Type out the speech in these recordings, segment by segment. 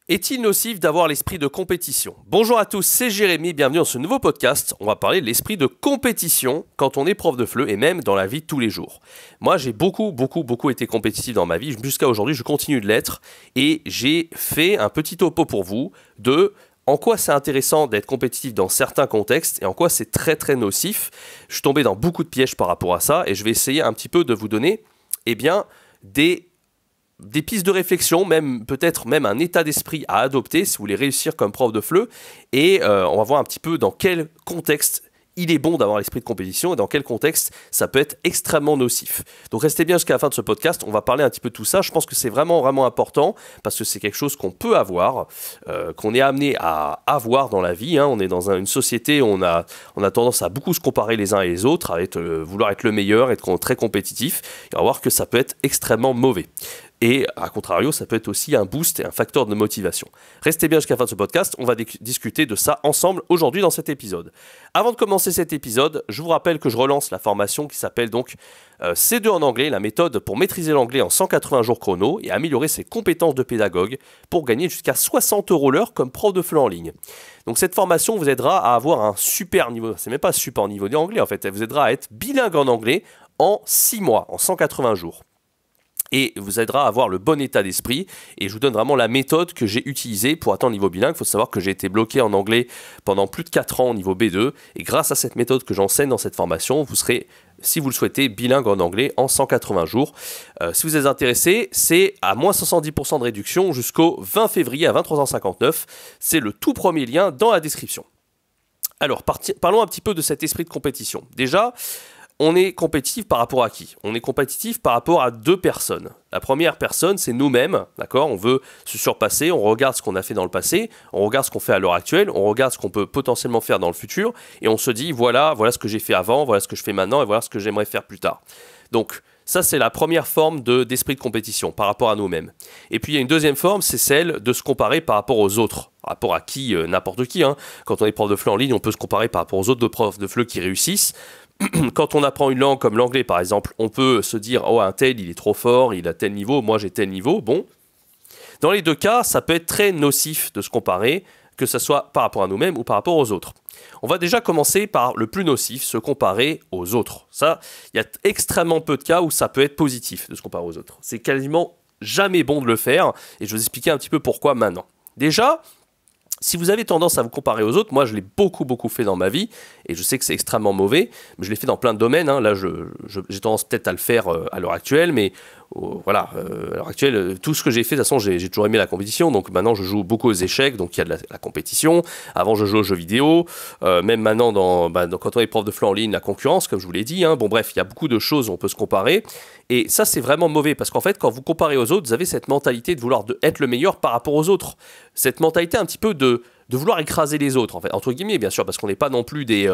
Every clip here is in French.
Est-il nocif d'avoir l'esprit de compétition? Bonjour à tous, c'est Jérémy, bienvenue dans ce nouveau podcast. On va parler de l'esprit de compétition quand on est prof de FLE et même dans la vie de tous les jours. Moi, j'ai beaucoup été compétitif dans ma vie. Jusqu'à aujourd'hui, je continue de l'être et j'ai fait un petit topo pour vous de en quoi c'est intéressant d'être compétitif dans certains contextes et en quoi c'est très nocif. Je suis tombé dans beaucoup de pièges par rapport à ça et je vais essayer un petit peu de vous donner des pistes de réflexion, peut-être même un état d'esprit à adopter si vous voulez réussir comme prof de FLE. Et on va voir un petit peu dans quel contexte il est bon d'avoir l'esprit de compétition et dans quel contexte ça peut être extrêmement nocif. Donc restez bien jusqu'à la fin de ce podcast, on va parler un petit peu de tout ça. Je pense que c'est vraiment important parce que c'est quelque chose qu'on peut avoir, qu'on est amené à avoir dans la vie. On est dans une société où on a tendance à beaucoup se comparer les uns et les autres, à vouloir être le meilleur, être très compétitif. Et on va voir que ça peut être extrêmement mauvais. Et à contrario, ça peut être aussi un boost et un facteur de motivation. Restez bien jusqu'à la fin de ce podcast, on va discuter de ça ensemble aujourd'hui dans cet épisode. Avant de commencer cet épisode, je vous rappelle que je relance la formation qui s'appelle donc C2 en anglais, la méthode pour maîtriser l'anglais en 180 jours chrono et améliorer ses compétences de pédagogue pour gagner jusqu'à 60 € l'heure comme prof de FLE en ligne. Donc cette formation vous aidera à avoir un super niveau, c'est même pas super niveau d'anglais en fait, elle vous aidera à être bilingue en anglais en 6 mois, en 180 jours. Et vous aidera à avoir le bon état d'esprit. Et je vous donne vraiment la méthode que j'ai utilisée pour atteindre le niveau bilingue. Il faut savoir que j'ai été bloqué en anglais pendant plus de 4 ans au niveau B2. Et grâce à cette méthode que j'enseigne dans cette formation, vous serez, si vous le souhaitez, bilingue en anglais en 180 jours. Si vous êtes intéressé, c'est à moins 70% de réduction jusqu'au 20 février à 23h59. C'est le tout premier lien dans la description. Alors, parlons un petit peu de cet esprit de compétition. Déjà, on est compétitif par rapport à qui? On est compétitif par rapport à deux personnes. La première personne, c'est nous-mêmes, d'accord? On veut se surpasser, on regarde ce qu'on a fait dans le passé, on regarde ce qu'on fait à l'heure actuelle, on regarde ce qu'on peut potentiellement faire dans le futur, et on se dit, voilà ce que j'ai fait avant, voilà ce que je fais maintenant, et voilà ce que j'aimerais faire plus tard. Donc, ça, c'est la première forme d'esprit de compétition par rapport à nous-mêmes. Et puis, il y a une deuxième forme, c'est celle de se comparer par rapport aux autres. Par rapport à qui? N'importe qui. Quand on est prof de FLE en ligne, on peut se comparer par rapport aux autres profs de FLE qui réussissent. Quand on apprend une langue comme l'anglais, par exemple, on peut se dire « Oh, un tel, il est trop fort, il a tel niveau, moi j'ai tel niveau. » Bon, dans les deux cas, ça peut être très nocif de se comparer, que ce soit par rapport à nous-mêmes ou par rapport aux autres. On va déjà commencer par le plus nocif, se comparer aux autres. Ça, il y a extrêmement peu de cas où ça peut être positif de se comparer aux autres. C'est quasiment jamais bon de le faire, et je vais vous expliquer un petit peu pourquoi maintenant. Déjà, si vous avez tendance à vous comparer aux autres, moi je l'ai beaucoup fait dans ma vie, et je sais que c'est extrêmement mauvais, mais je l'ai fait dans plein de domaines. Là, j'ai tendance peut-être à le faire à l'heure actuelle, mais à l'heure actuelle, tout ce que j'ai fait, de toute façon, j'ai toujours aimé la compétition, donc maintenant je joue beaucoup aux échecs, donc il y a de la compétition. Avant, je jouais aux jeux vidéo, même maintenant, quand on est prof de FLE en ligne, la concurrence, comme je vous l'ai dit. Bon bref, il y a beaucoup de choses où on peut se comparer, et ça c'est vraiment mauvais, parce qu'en fait, quand vous comparez aux autres, vous avez cette mentalité de vouloir être le meilleur par rapport aux autres. Cette mentalité un petit peu de vouloir écraser les autres, en fait, entre guillemets, bien sûr, parce qu'on n'est pas non plus des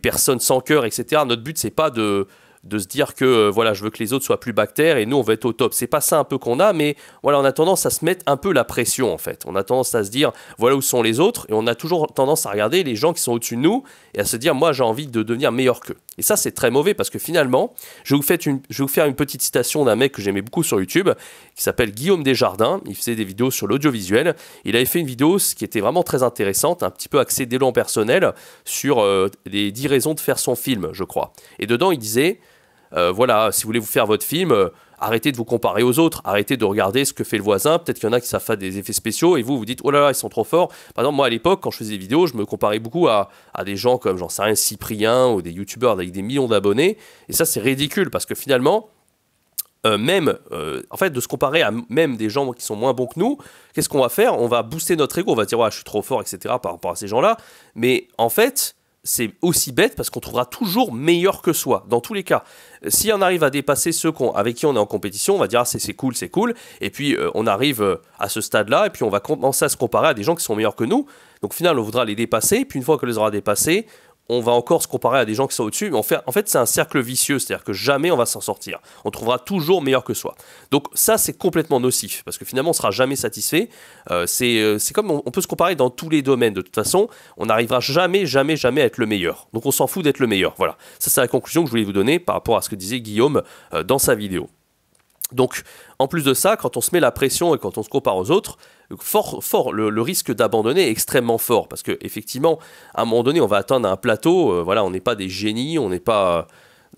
personnes sans cœur, etc. Notre but, c'est pas de se dire que je veux que les autres soient plus bactères et nous on va être au top. C'est pas ça un peu qu'on a, mais voilà, on a tendance à se mettre un peu la pression en fait. On a tendance à se dire voilà où sont les autres, et on a toujours tendance à regarder les gens qui sont au-dessus de nous et à se dire moi j'ai envie de devenir meilleur qu'eux. Et ça c'est très mauvais, parce que finalement, je vais vous faire une petite citation d'un mec que j'aimais beaucoup sur YouTube qui s'appelle Guillaume Desjardins. Il faisait des vidéos sur l'audiovisuel. Il avait fait une vidéo qui était vraiment très intéressante, un petit peu axée d'élan personnel sur les 10 raisons de faire son film, je crois. Et dedans il disait si vous voulez vous faire votre film, arrêtez de vous comparer aux autres, arrêtez de regarder ce que fait le voisin. Peut-être qu'il y en a qui savent faire des effets spéciaux et vous dites oh là là, ils sont trop forts. Par exemple, moi à l'époque, quand je faisais des vidéos, je me comparais beaucoup à des gens comme, j'en sais rien, Cyprien, ou des youtubeurs avec des millions d'abonnés. Et ça, c'est ridicule, parce que finalement, en fait, de se comparer à même des gens qui sont moins bons que nous, qu'est-ce qu'on va faire? On va booster notre ego, on va dire ouais, je suis trop fort, etc. par rapport à ces gens-là. Mais en fait, c'est aussi bête, parce qu'on trouvera toujours meilleur que soi, dans tous les cas. Si on arrive à dépasser ceux avec qui on est en compétition, on va dire ah, c'est cool, et puis on arrive à ce stade-là, et puis on va commencer à se comparer à des gens qui sont meilleurs que nous. Donc au final, on voudra les dépasser, puis une fois qu'on les aura dépassés, on va encore se comparer à des gens qui sont au-dessus. Mais en fait, c'est un cercle vicieux, c'est-à-dire que jamais on va s'en sortir. On trouvera toujours meilleur que soi. Donc ça, c'est complètement nocif, parce que finalement, on ne sera jamais satisfait. C'est comme on peut se comparer dans tous les domaines. De toute façon, on n'arrivera jamais à être le meilleur. Donc on s'en fout d'être le meilleur. Voilà. Ça, c'est la conclusion que je voulais vous donner par rapport à ce que disait Guillaume dans sa vidéo. Donc, en plus de ça, quand on se met la pression et quand on se compare aux autres, le risque d'abandonner est extrêmement fort. Parce qu'effectivement, à un moment donné, on va atteindre un plateau. Voilà, on n'est pas des génies, on n'est pas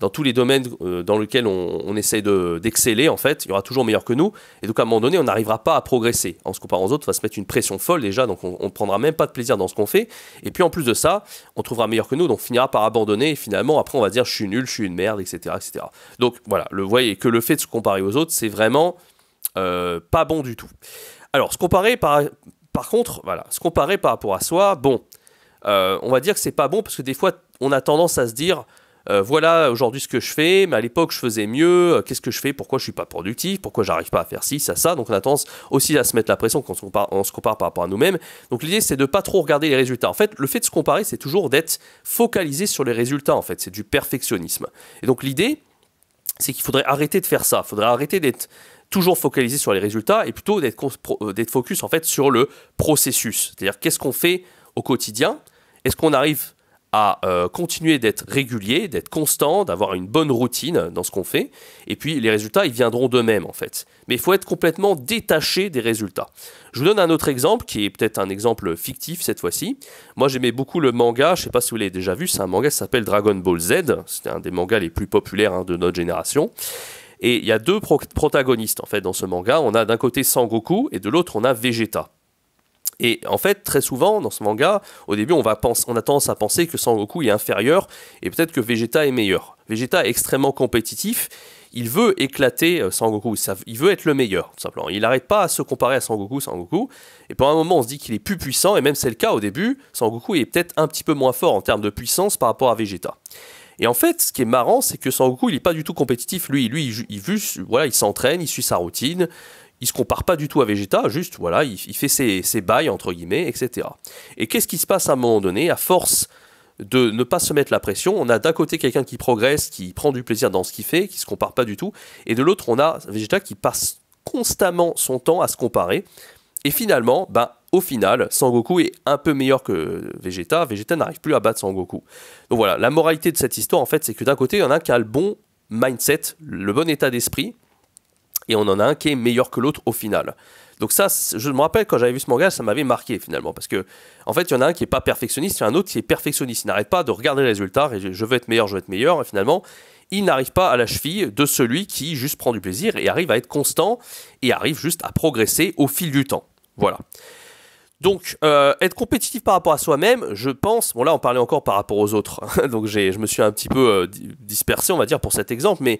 dans tous les domaines dans lesquels on essaye d'exceller, en fait. Il y aura toujours meilleur que nous. Et donc, à un moment donné, on n'arrivera pas à progresser. En se comparant aux autres, on va se mettre une pression folle déjà. Donc, on ne prendra même pas de plaisir dans ce qu'on fait. Et puis, en plus de ça, on trouvera meilleur que nous. Donc, on finira par abandonner. Et finalement, après, on va dire je suis nul, je suis une merde, etc. etc. Donc, voilà. Vous voyez que le fait de se comparer aux autres, c'est vraiment pas bon du tout. Alors, se comparer par contre, voilà, se comparer par rapport à soi, bon, on va dire que c'est pas bon parce que des fois, on a tendance à se dire voilà aujourd'hui ce que je fais, mais à l'époque je faisais mieux, qu'est-ce que je fais, pourquoi je suis pas productif, pourquoi j'arrive pas à faire ci, ça, donc on a tendance aussi à se mettre la pression quand on se compare par rapport à nous-mêmes. Donc l'idée c'est de pas trop regarder les résultats. En fait, le fait de se comparer, c'est toujours d'être focalisé sur les résultats, en fait, c'est du perfectionnisme. Et donc l'idée, c'est qu'il faudrait arrêter de faire ça, il faudrait arrêter d'être toujours focalisé sur les résultats et plutôt d'être focus en fait sur le processus. C'est-à-dire qu'est-ce qu'on fait au quotidien, est-ce qu'on arrive à continuer d'être régulier, d'être constant, d'avoir une bonne routine dans ce qu'on fait. Et puis, les résultats, ils viendront d'eux-mêmes, en fait. Mais il faut être complètement détaché des résultats. Je vous donne un autre exemple, qui est peut-être un exemple fictif cette fois-ci. Moi, j'aimais beaucoup le manga, je ne sais pas si vous l'avez déjà vu, c'est un manga qui s'appelle Dragon Ball Z. C'est un des mangas les plus populaires de notre génération. Et il y a deux protagonistes, en fait, dans ce manga. On a d'un côté Sangoku, et de l'autre, on a Vegeta. Et en fait, très souvent, dans ce manga, au début, on a tendance à penser que Sangoku est inférieur et peut-être que Vegeta est meilleur. Vegeta est extrêmement compétitif, il veut éclater Sangoku, il veut être le meilleur, tout simplement. Il n'arrête pas à se comparer à Sangoku, et pendant un moment, on se dit qu'il est plus puissant, et même c'est le cas au début, Sangoku est peut-être un petit peu moins fort en termes de puissance par rapport à Vegeta. Et en fait, ce qui est marrant, c'est que Sangoku, il n'est pas du tout compétitif. Lui il s'entraîne, il suit sa routine. Il se compare pas du tout à Vegeta, juste, voilà, il fait ses bails, entre guillemets, etc. Et qu'est-ce qui se passe à un moment donné? À force de ne pas se mettre la pression, on a d'un côté quelqu'un qui progresse, qui prend du plaisir dans ce qu'il fait, qui se compare pas du tout, et de l'autre, on a Vegeta qui passe constamment son temps à se comparer. Et finalement, au final, Sangoku est un peu meilleur que Vegeta. Vegeta n'arrive plus à battre Sangoku. Donc voilà, la moralité de cette histoire, en fait, c'est que d'un côté, il y en a un qui a le bon mindset, le bon état d'esprit, et on en a un qui est meilleur que l'autre au final. Donc ça, je me rappelle quand j'avais vu ce manga, ça m'avait marqué finalement, parce que en fait, il y en a un qui n'est pas perfectionniste, il y en a un autre qui est perfectionniste. Il n'arrête pas de regarder les résultats, et je veux être meilleur, et finalement, il n'arrive pas à la cheville de celui qui juste prend du plaisir et arrive à être constant, et arrive juste à progresser au fil du temps. Voilà. Donc, être compétitif par rapport à soi-même, je pense, bon là on parlait encore par rapport aux autres, donc je me suis un petit peu dispersé, on va dire, pour cet exemple, mais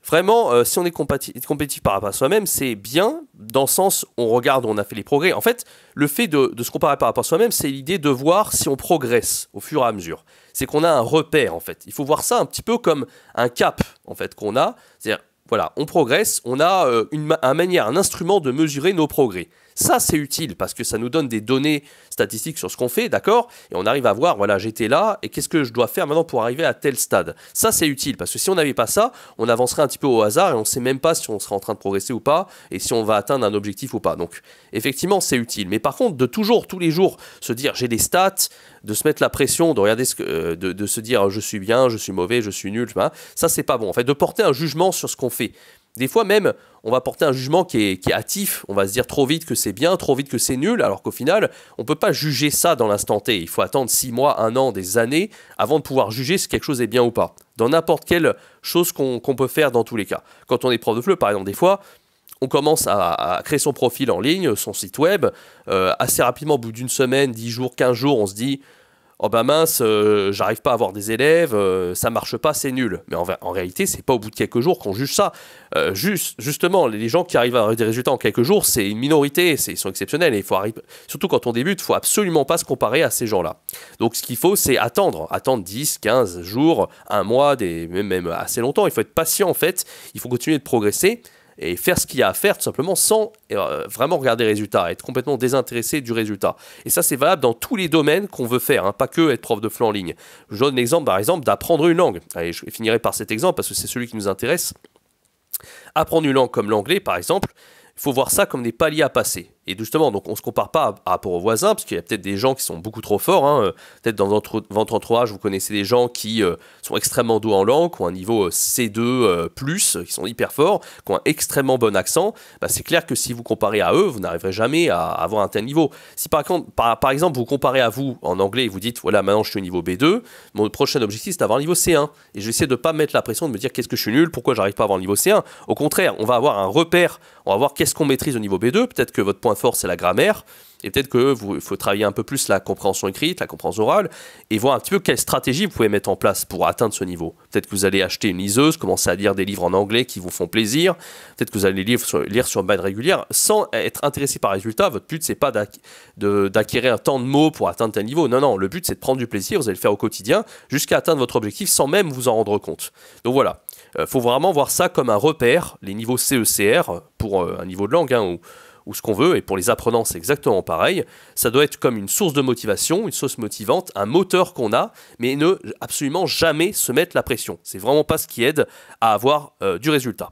vraiment, si on est compétitif par rapport à soi-même, c'est bien dans le sens où on regarde, on a fait les progrès. En fait, le fait de se comparer par rapport à soi-même, c'est l'idée de voir si on progresse au fur et à mesure. C'est qu'on a un repère, en fait. Il faut voir ça un petit peu comme un cap, en fait, qu'on a. C'est-à-dire, voilà, on progresse, on a un instrument de mesurer nos progrès. Ça, c'est utile parce que ça nous donne des données statistiques sur ce qu'on fait, d'accord? Et on arrive à voir, voilà, j'étais là, et qu'est-ce que je dois faire maintenant pour arriver à tel stade? Ça, c'est utile parce que si on n'avait pas ça, on avancerait un petit peu au hasard et on ne sait même pas si on serait en train de progresser ou pas et si on va atteindre un objectif ou pas. Donc, effectivement, c'est utile. Mais par contre, de toujours, tous les jours, se dire j'ai des stats, de se mettre la pression, de regarder de se dire je suis bien, je suis mauvais, je suis nul, ça, c'est pas bon. En fait, de porter un jugement sur ce qu'on fait. Des fois même, on va porter un jugement qui est hâtif, on va se dire trop vite que c'est bien, trop vite que c'est nul, alors qu'au final, on ne peut pas juger ça dans l'instant T. Il faut attendre 6 mois, 1 an, des années, avant de pouvoir juger si quelque chose est bien ou pas. Dans n'importe quelle chose qu'on peut faire dans tous les cas. Quand on est prof de FLE, par exemple, des fois, on commence à créer son profil en ligne, son site web, assez rapidement, au bout d'une semaine, 10 jours, 15 jours, on se dit... Oh ben mince, j'arrive pas à avoir des élèves, ça marche pas, c'est nul. Mais en réalité, c'est pas au bout de quelques jours qu'on juge ça. Justement, les gens qui arrivent à avoir des résultats en quelques jours, c'est une minorité, ils sont exceptionnels. Et surtout quand on débute, il faut absolument pas se comparer à ces gens-là. Donc ce qu'il faut, c'est attendre 10, 15 jours, un mois, même assez longtemps. Il faut être patient en fait, il faut continuer de progresser. Et faire ce qu'il y a à faire tout simplement sans vraiment regarder les résultats, être complètement désintéressé du résultat. Et ça, c'est valable dans tous les domaines qu'on veut faire, pas que être prof de FLE en ligne. Je donne l'exemple, par exemple, d'apprendre une langue. Allez, je finirai par cet exemple parce que c'est celui qui nous intéresse. Apprendre une langue comme l'anglais, par exemple, il faut voir ça comme des paliers à passer. Et justement, donc on ne se compare pas par rapport aux voisins, parce qu'il y a peut-être des gens qui sont beaucoup trop forts. Hein. Peut-être dans votre entourage, vous connaissez des gens qui sont extrêmement doués en langue, qui ont un niveau C2+, qui sont hyper forts, qui ont un extrêmement bon accent. Bah, c'est clair que si vous comparez à eux, vous n'arriverez jamais à avoir un tel niveau. Si par exemple, vous comparez à vous en anglais et vous dites, voilà, maintenant je suis au niveau B2, mon prochain objectif c'est d'avoir un niveau C1. Et je vais essayer de ne pas me mettre la pression de me dire qu'est-ce que je suis nul, pourquoi j'arrive pas à avoir le niveau C1. Au contraire, on va avoir un repère, on va voir qu'est-ce qu'on maîtrise au niveau B2. Peut-être que votre point fort c'est la grammaire, et peut-être qu'il faut travailler un peu plus la compréhension écrite, la compréhension orale, et voir un petit peu quelle stratégie vous pouvez mettre en place pour atteindre ce niveau. Peut-être que vous allez acheter une liseuse, commencer à lire des livres en anglais qui vous font plaisir, peut-être que vous allez lire sur base régulière, sans être intéressé par les résultats. Votre but c'est pas d'acquérir un temps de mots pour atteindre tel niveau, non, le but c'est de prendre du plaisir, vous allez le faire au quotidien, jusqu'à atteindre votre objectif sans même vous en rendre compte. Donc voilà, faut vraiment voir ça comme un repère, les niveaux CECR, pour un niveau de langue, hein, ou ce qu'on veut, et pour les apprenants c'est exactement pareil. Ça doit être comme une source de motivation, une source motivante, un moteur qu'on a, mais ne absolument jamais se mettre la pression. C'est vraiment pas ce qui aide à avoir du résultat.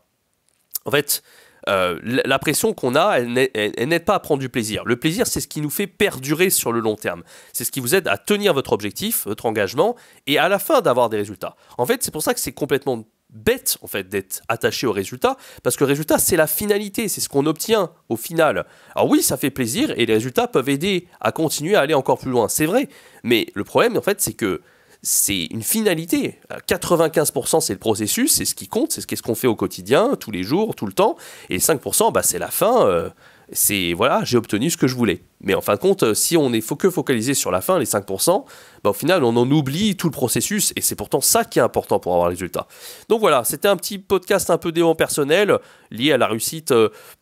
En fait, la pression qu'on a, elle n'aide pas à prendre du plaisir. Le plaisir, c'est ce qui nous fait perdurer sur le long terme. C'est ce qui vous aide à tenir votre objectif, votre engagement, et à la fin d'avoir des résultats. En fait, c'est pour ça que c'est complètement bête en fait d'être attaché au résultat, parce que le résultat c'est la finalité, c'est ce qu'on obtient au final. Alors oui, ça fait plaisir et les résultats peuvent aider à continuer à aller encore plus loin, c'est vrai, mais le problème en fait c'est que c'est une finalité. 95% c'est le processus, c'est ce qui compte, c'est ce qu'on fait au quotidien, tous les jours, tout le temps, et 5% bah, c'est la fin, c'est voilà, j'ai obtenu ce que je voulais. Mais en fin de compte, si on est que focalisé sur la fin, les 5%, bah, au final on en oublie tout le processus, et c'est pourtant ça qui est important pour avoir les résultats. Donc voilà, c'était un petit podcast un peu développement personnel, lié à la réussite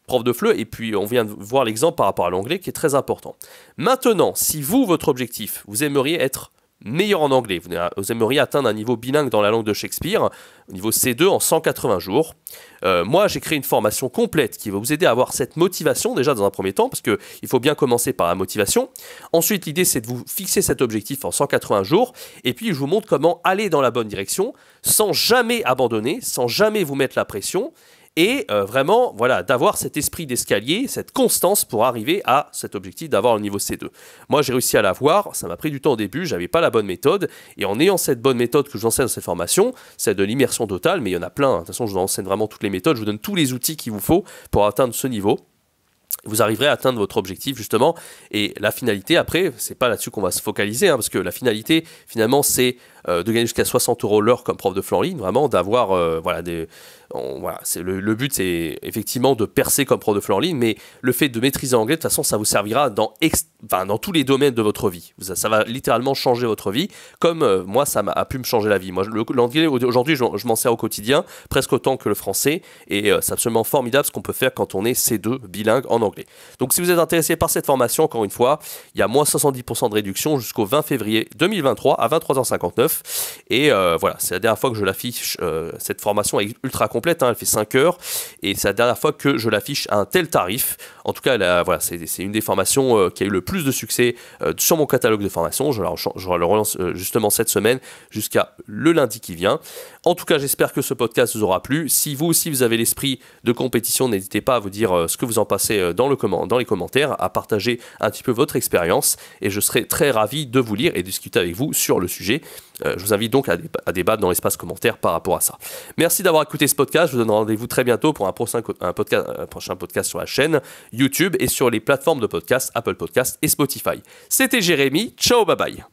prof de FLE, et puis on vient de voir l'exemple par rapport à l'anglais qui est très important. Maintenant, si vous, votre objectif, vous aimeriez être meilleur en anglais, vous aimeriez atteindre un niveau bilingue dans la langue de Shakespeare, au niveau C2 en 180 jours. Moi, j'ai créé une formation complète qui va vous aider à avoir cette motivation déjà dans un premier temps, parce qu'il faut bien commencer par la motivation. Ensuite, l'idée, c'est de vous fixer cet objectif en 180 jours, et puis je vous montre comment aller dans la bonne direction, sans jamais abandonner, sans jamais vous mettre la pression, et vraiment, voilà, d'avoir cet esprit d'escalier, cette constance pour arriver à cet objectif d'avoir le niveau C2. Moi, j'ai réussi à l'avoir, ça m'a pris du temps au début, j'avais pas la bonne méthode, et en ayant cette bonne méthode que je vous enseigne dans cette formation, c'est de l'immersion totale, mais il y en a plein, hein. De toute façon, je vous enseigne vraiment toutes les méthodes, je vous donne tous les outils qu'il vous faut pour atteindre ce niveau. Vous arriverez à atteindre votre objectif justement, et la finalité après, c'est pas là-dessus qu'on va se focaliser, hein, parce que la finalité finalement c'est de gagner jusqu'à 60 € l'heure comme prof de FLE en ligne, vraiment d'avoir voilà, c'est le but c'est effectivement de percer comme prof de FLE en ligne, mais le fait de maîtriser l'anglais de toute façon ça vous servira dans tous les domaines de votre vie, ça va littéralement changer votre vie, comme moi ça a pu me changer la vie. Moi l'anglais aujourd'hui je m'en sers au quotidien presque autant que le français, et c'est absolument formidable ce qu'on peut faire quand on est C2 bilingue en anglais. Donc si vous êtes intéressé par cette formation, encore une fois, il y a moins 70% de réduction jusqu'au 20 février 2023 à 23h59. Et voilà, c'est la dernière fois que je l'affiche. Cette formation est ultra complète, hein, elle fait 5 heures, et c'est la dernière fois que je l'affiche à un tel tarif. En tout cas, voilà, c'est une des formations qui a eu le plus de succès sur mon catalogue de formation. Je le relance justement cette semaine jusqu'à le lundi qui vient. En tout cas, j'espère que ce podcast vous aura plu. Si vous aussi vous avez l'esprit de compétition, n'hésitez pas à vous dire ce que vous en pensez dans les commentaires, à partager un petit peu votre expérience, et je serai très ravi de vous lire et discuter avec vous sur le sujet. Je vous invite donc à débattre dans l'espace commentaire par rapport à ça. Merci d'avoir écouté ce podcast. Je vous donne rendez-vous très bientôt pour un prochain podcast sur la chaîne YouTube et sur les plateformes de podcast, Apple Podcast et Spotify. C'était Jérémy. Ciao, bye bye.